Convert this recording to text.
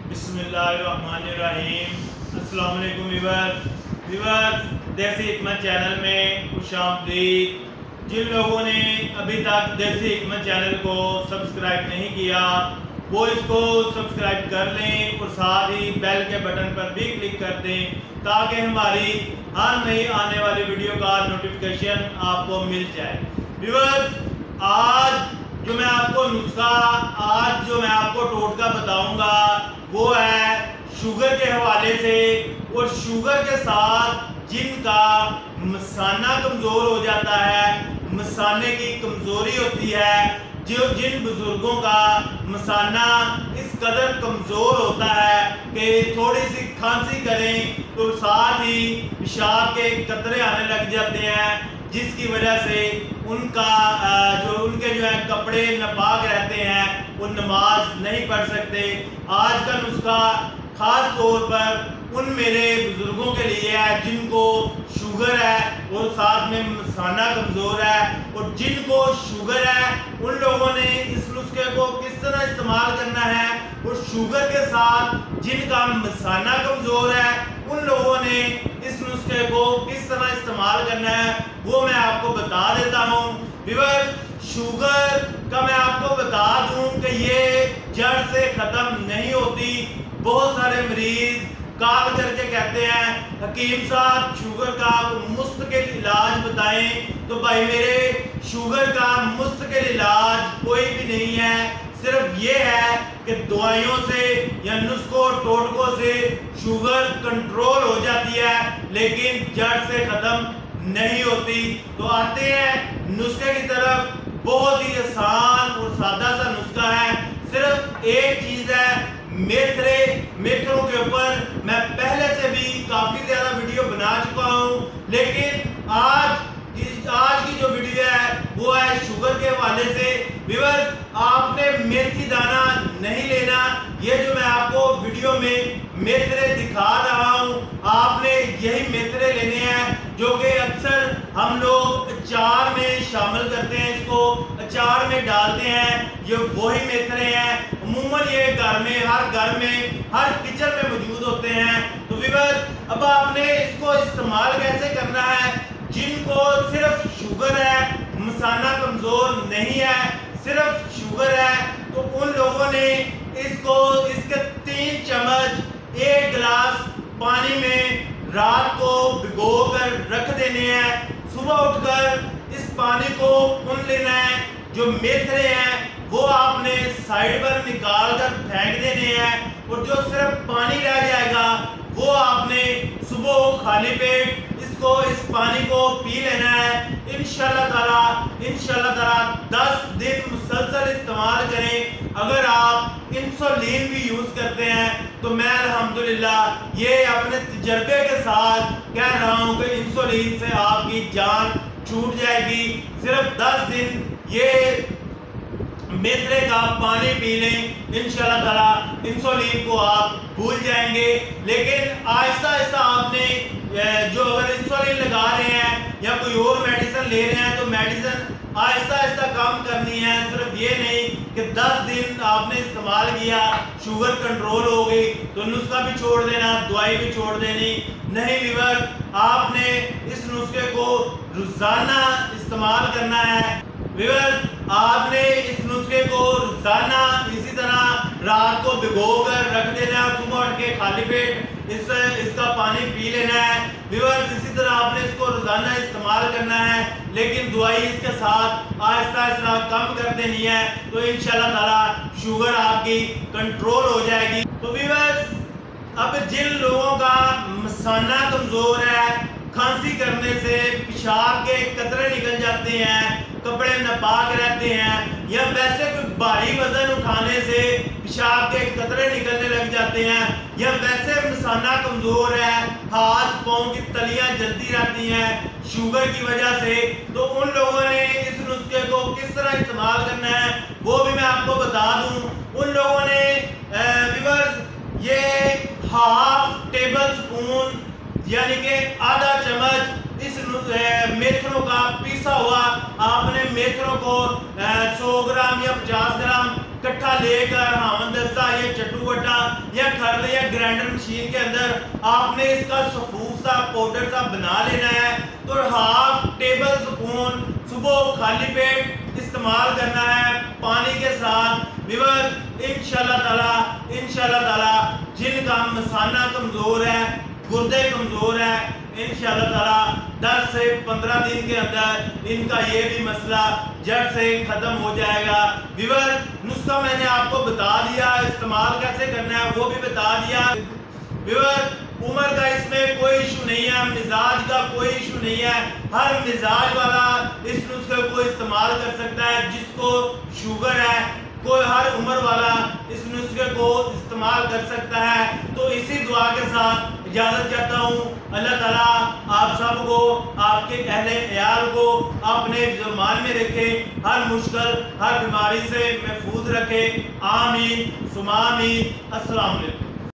बिस्मिल्लाहिर्रहमानिर्रहीम। अस्सलाम वालेकुम व्यूअर्स, देसी हिकमत चैनल में खुशामदीद। जिन लोगों ने अभी तक देसी हिकमत चैनल को सब्सक्राइब नहीं किया वो इसको सब्सक्राइब कर लें और साथ ही बेल के बटन पर भी क्लिक कर दें ताकि हमारी हर नई आने वाली वीडियो का नोटिफिकेशन आपको मिल जाए। व्यूअर्स, आज जो मैं आपको टोटका बताऊंगा वो है शुगर के हवाले से, और शुगर के साथ जिनका मसाना कमज़ोर हो जाता है, मसाने की कमज़ोरी होती है, जिन बुजुर्गों का मसाना इस कदर कमज़ोर होता है कि थोड़ी सी खांसी करें तो साथ ही पेशाब के कतरे आने लग जाते हैं, जिसकी वजह से उनके जो है कपड़े नापाक रहते हैं, वो नमाज नहीं पढ़ सकते। आज का नुस्खा खास तौर पर उन मेरे बुजुर्गों के लिए है जिनको शुगर है और साथ में मसाना कमज़ोर है, और जिनको शुगर है उन लोगों ने इस नुस्खे को किस तरह इस्तेमाल करना है, और शुगर के साथ जिनका मसाना कमज़ोर है उन लोगों ने इस नुस्खे को किस तरह इस्तेमाल करना है वो मैं आपको बता देता हूँ। व्यूअर्स, शुगर का मैं आपको बता दूं कि ये जड़ से ख़त्म नहीं होती। बहुत सारे मरीज कॉल करके कहते हैं हकीम साहब शुगर का मुस्तकिल इलाज बताएं, तो भाई मेरे शुगर का मुस्तकिल इलाज कोई भी नहीं है। सिर्फ ये है कि दवाइयों से या नुस्खों टोटकों से शुगर कंट्रोल हो जाती है, लेकिन जड़ से ख़त्म नहीं होती। तो आते हैं नुस्खे की तरफ। बहुत ही आसान और सादा सा नुस्खा है। सिर्फ एक चीज़ है, मेथरों के ऊपर मैं पहले से भी काफ़ी ज़्यादा वीडियो बना चुका हूँ, लेकिन आज की जो वीडियो है वो है शुगर के हवाले से। व्यूअर्स, आपने मेथी दाना नहीं लेना। ये जो मैं आपको वीडियो में मेथरे दिखा रहा हूँ, आपने यही मेथरे लेने हैं जो कि अक्सर हम लोग अचार में शामिल करते हैं, इसको अचार में डालते हैं। ये वही मेथरे हैं, अमूमन ये हर घर में हर किचन में मौजूद होते हैं। तो व्यूअर्स, अब आपने इसको इस्तेमाल कैसे करना है? जिनको सिर्फ शुगर है, मसाना कमज़ोर नहीं है, सिर्फ शुगर है, तो उन लोगों ने इसके 3 चम्मच 1 गिलास पानी में रात को भिगो कर रख देने हैं। सुबह उठकर इस पानी को पुन लेना है। जो मेथरे हैं वो आपने साइड पर निकाल कर फेंक देने हैं, और जो सिर्फ पानी रह जाएगा वो आपने सुबह खाली पेट इस पानी को पी लेना है। इंशाल्लाह ताला 10 दिन मुसलसल इस्तेमाल करें। अगर आप इंसुलिन भी यूज़ करते हैं तो मैं अल्हम्दुलिल्लाह ये अपने तजर्बे के साथ कह रहा हूँ कि इंसुलिन से आपकी जान छूट जाएगी। सिर्फ 10 दिन ये मेथरे का पानी पी लें, इंशाल्लाह ताला इंसुलिन को आप भूल जाएंगे। लेकिन आहिस्ता आहिस्ता आपने जो अगर इंसुलिन लगा रहे हैं या कोई और मेडिसिन ले रहे हैं तो मेडिसिन आहिस्ता आहिस्ता कम करनी है। सिर्फ ये नहीं कि 10 दिन आपने इस्तेमाल किया, शुगर कंट्रोल हो गई तो नुस्खा भी छोड़ देना, दवाई भी छोड़ देनी नहीं। व्यूअर्स, आपने इस नुस्खे को रोज़ाना इस्तेमाल करना है। व्यूअर्स, आपने इस नुस्खे को रोज़ाना इसी तरह रात को भिगो कर रख देना है, सुबह उठ के खाली पेट इसका पानी पी लेना है। व्यूअर्स, इसी तरह आपने इसको रोज़ाना इस्तेमाल करना है, लेकिन दवाई इसके साथ आहिस्ता आहिस्ता कम कर देनी है, तो इंशाल्लाह ताला शुगर आपकी कंट्रोल हो जाएगी। तो व्यूअर्स, अब जिन लोगों का मसाना कमज़ोर है, खांसी करने से पेशाब के कतरे निकल जाते हैं, कपड़े नापाक रहते हैं, या वैसे कोई भारी वजन उठाने से पेशाब के कतरे निकलने लग जाते हैं, या वैसे मसाना कमज़ोर है, हाथ पाँव की तलियां जलती रहती हैं शुगर की वजह से, तो उन लोगों ने इस नुस्खे को किस तरह इस्तेमाल करना है वो भी मैं आपको बता दूं। उन लोगों ने व्यूअर्स, ये ½ टेबल स्पून यानी कि आधा चम्मच इस मेथरों का पीसा हुआ, आपने मेथरों को 100 ग्राम या 50 ग्राम इकट्ठा लेकर हामदस्ता या चट्टू वट्टा या कर ले या ग्राइंडर मशीन के अंदर आपने इसका सफूफ सा पाउडर सा बना लेना है। तो हाफ टेबल स्पून सुबह खाली पेट इस्तेमाल करना है पानी के साथ। व्यूअर्स इंशाल्लाह ताला जिनका मसाना कमज़ोर है, गुर्दे कमज़ोर है, इंशाल्लाह ताला 10 से 15 दिन के अंदर इनका ये भी मसला जड़ से ख़त्म हो जाएगा। व्यूअर्स नुस्खा मैंने आपको बता दिया, इस्तेमाल कैसे करना है वो भी बता दिया। व्यूअर्स उम्र का इसमें कोई इशू नहीं है, मिजाज का कोई इशू नहीं है। हर मिजाज वाला इस नुस्खे को इस्तेमाल कर सकता है। जिसको शुगर है कोई हर उम्र वाला इस नुस्खे को इस्तेमाल कर सकता है। तो इसी दुआ के साथ इजाज़त चाहता हूँ। अल्लाह ताला आप सबको, आपके अहले अयाल को अपने ज़मान में रखे, हर मुश्किल हर बीमारी से महफूज रखे। आमीन सुमा आमीन। अस्सलाम वालेकुम।